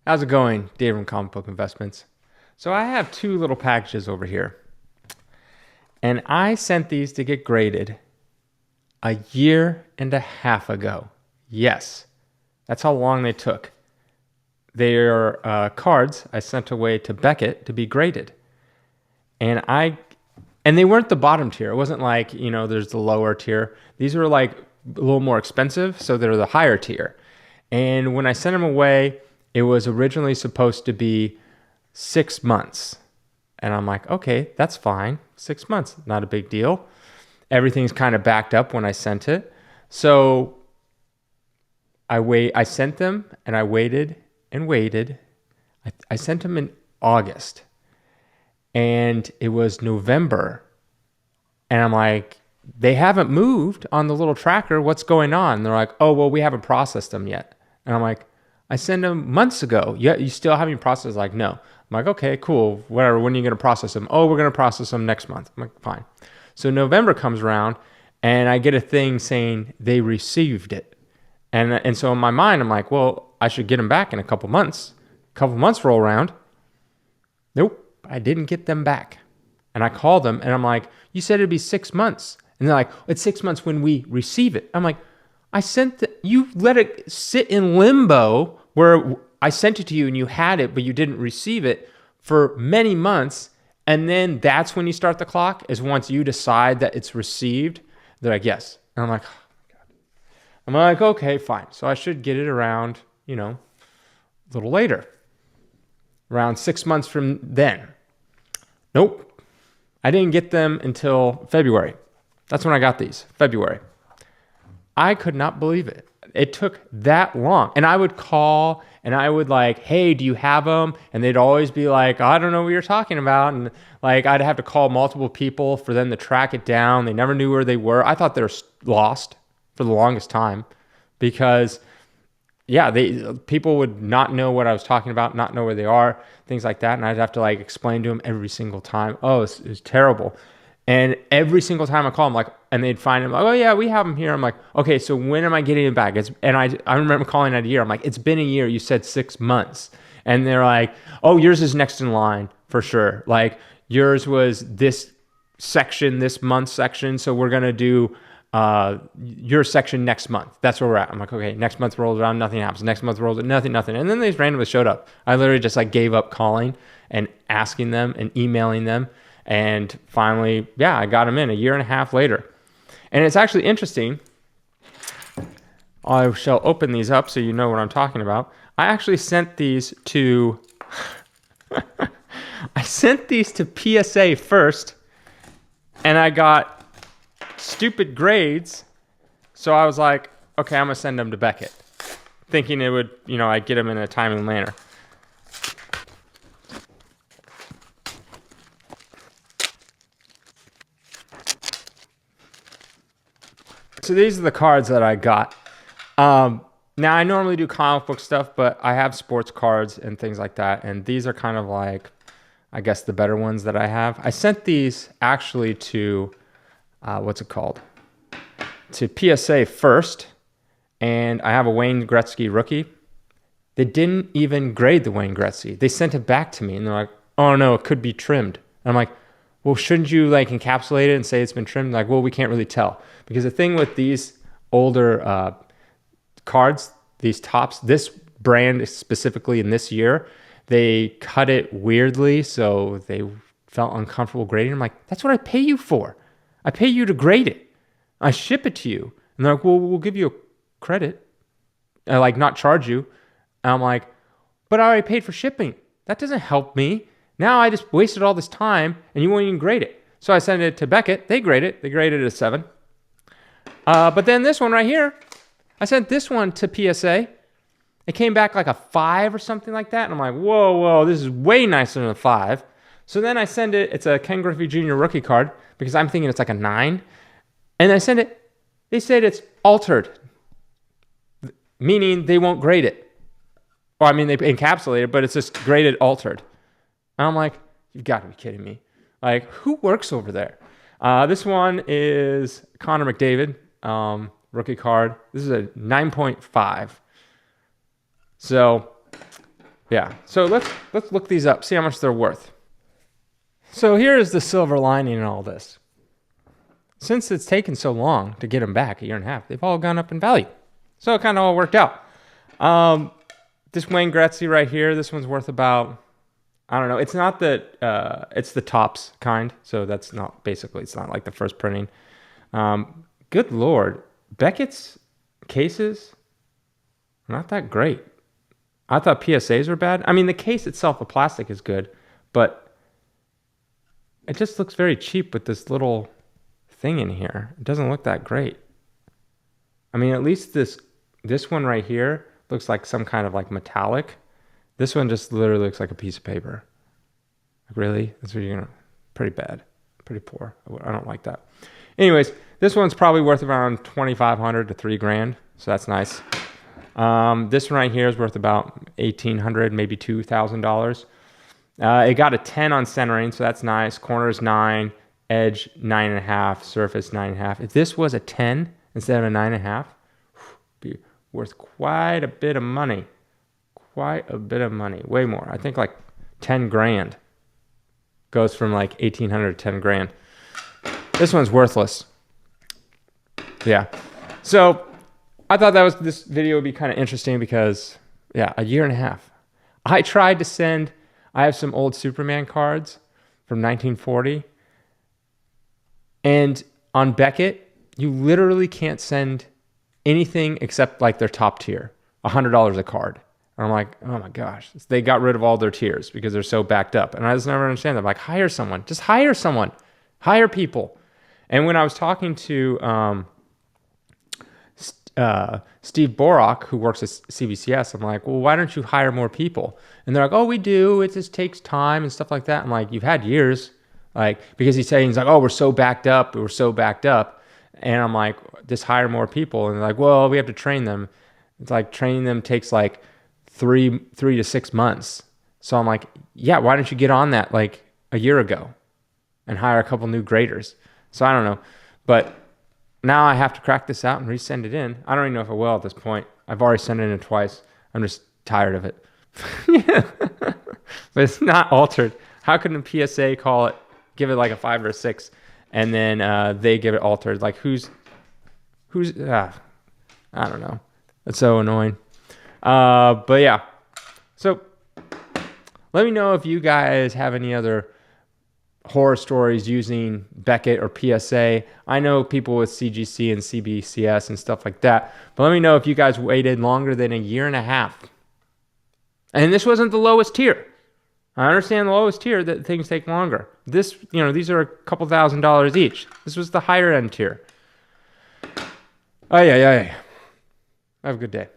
How's it going, Dave from Comic Book Investments? So I have two little packages over here, and I sent these to get graded a year and a half ago. Yes, that's how long they took. They are cards I sent away to Beckett to be graded, and they weren't the bottom tier. It wasn't like there's the lower tier. These were like a little more expensive, so they're the higher tier. And when I sent them away, it was originally supposed to be 6 months. And I'm like, okay, that's fine. 6 months, not a big deal. Everything's kind of backed up when I sent it. So I sent them and I waited and waited. I sent them in August and it was November. And I'm like, they haven't moved on the little tracker. What's going on? And they're like, oh, well, we haven't processed them yet. And I'm like, I sent them months ago. Yeah, you still haven't processed? Like, no. I'm like, okay, cool, whatever. When are you going to process them? Oh, we're going to process them next month. I'm like, fine. So November comes around and I get a thing saying they received it. And so in my mind, I'm like, well, I should get them back in a couple months. A couple months roll around. Nope, I didn't get them back. And I called them and I'm like, you said it'd be 6 months. And they're like, it's 6 months when we receive it. I'm like, you let it sit in limbo where I sent it to you and you had it, but you didn't receive it for many months. And then that's when you start the clock, is once you decide that it's received. They're like, yes. And I'm like, oh my God. I'm like, okay, fine. So I should get it around, a little later, around 6 months from then. Nope. I didn't get them until February. That's when I got these, February. I could not believe it. It took that long. And I would call and I would like, hey, do you have them? And they'd always be like, I don't know what you're talking about. And like, I'd have to call multiple people for them to track it down. They never knew where they were. I thought they were lost for the longest time because people would not know what I was talking about, not know where they are, things like that. And I'd have to like explain to them every single time. Oh, it's terrible. And every single time I call them, like, and they'd find them, like, oh yeah, we have them here. I'm like, okay, so when am I getting it back? I remember calling it a year. I'm like, it's been a year. You said 6 months. And they're like, oh, yours is next in line for sure. Like yours was this section, this month section. So we're going to do your section next month. That's where we're at. I'm like, okay, next month rolls around, nothing happens. Next month rolls around, nothing. And then they just randomly showed up. I literally just like gave up calling and asking them and emailing them. And finally, I got them in a year and a half later. And it's actually interesting. I shall open these up so you know what I'm talking about. I actually sent these to PSA first, and I got stupid grades. So I was like, okay, I'm gonna send them to Beckett, thinking it would, I'd get them in a timely manner. So these are the cards that I got. Now I normally do comic book stuff, but I have sports cards and things like that. And these are kind of like, I guess, the better ones that I have. I sent these actually to, to PSA first. And I have a Wayne Gretzky rookie. They didn't even grade the Wayne Gretzky. They sent it back to me and they're like, oh no, it could be trimmed. And I'm like, well, shouldn't you like encapsulate it and say it's been trimmed? Like, well, we can't really tell. Because the thing with these older cards, these tops, this brand specifically in this year, they cut it weirdly, so they felt uncomfortable grading. I'm like, that's what I pay you for. I pay you to grade it. I ship it to you. And they're like, well, we'll give you a credit. Like, not charge you. And I'm like, but I already paid for shipping. That doesn't help me. Now I just wasted all this time, and you won't even grade it. So I sent it to Beckett. They grade it. They graded it a 7. But then this one right here, I sent this one to PSA. It came back like a 5 or something like that. And I'm like, whoa, this is way nicer than a 5. So then I send it. It's a Ken Griffey Jr. rookie card because I'm thinking it's like a 9. And I send it. They said it's altered, meaning they won't grade it. Or I mean, they encapsulate it, but it's just graded altered. And I'm like, you've got to be kidding me. Like, who works over there? This one is Connor McDavid, rookie card. This is a 9.5. So Yeah. So let's look these up, see how much they're worth. So here is the silver lining in all this. Since it's taken so long to get them back, a year and a half, they've all gone up in value. So it kind of all worked out. This Wayne Gretzky right here, this one's worth about, I don't know. It's not it's the tops kind. So that's not, basically, it's not like the first printing. Good Lord. Beckett's cases, not that great. I thought PSAs were bad. I mean, the case itself, the plastic is good, but it just looks very cheap with this little thing in here. It doesn't look that great. I mean, at least this one right here looks like some kind of like metallic. This one just literally looks like a piece of paper. Like, really? That's what you're gonna, pretty bad, pretty poor. I don't like that. Anyways, this one's probably worth around $2,500 to $3,000. So that's nice. This one right here is worth about $1,800, maybe $2,000. It got a 10 on centering, so that's nice. Corners 9, edge 9.5, surface 9.5. If this was a 10 instead of a 9.5, be worth quite a bit of money. Quite a bit of money. Way more. I think like 10 grand. Goes from like 1,800 to 10 grand. This one's worthless. Yeah. So I thought this video would be kind of interesting because, yeah, a year and a half. I tried to send, I have some old Superman cards from 1940. And on Beckett, you literally can't send anything except like their top tier, $100 a card. And I'm like, oh my gosh, they got rid of all their tiers because they're so backed up. And I just never understand that. I'm like, hire someone, just hire someone, hire people. And when I was talking to Steve Borak, who works at CBCS, I'm like, well, why don't you hire more people? And they're like, oh, we do. It just takes time and stuff like that. I'm like, you've had years. Like, because he's like, oh, we're so backed up. We're so backed up. And I'm like, just hire more people. And they're like, well, we have to train them. It's like training them takes like three to 6 months. So I'm like, yeah, why don't you get on that like a year ago and hire a couple new graders? So I don't know. But now I have to crack this out and resend it in. I don't even know if I will at this point. I've already sent it in twice. I'm just tired of it. Yeah. But it's not altered. How can the PSA call it, give it like a 5 or a 6, and then they give it altered? Like who's I don't know. It's so annoying. But yeah. So let me know if you guys have any other horror stories using Beckett or PSA. I know people with CGC and CBCS and stuff like that. But let me know if you guys waited longer than a year and a half. And this wasn't the lowest tier. I understand the lowest tier that things take longer. This, these are a couple $1,000s each. This was the higher end tier. Oh, yeah. Have a good day.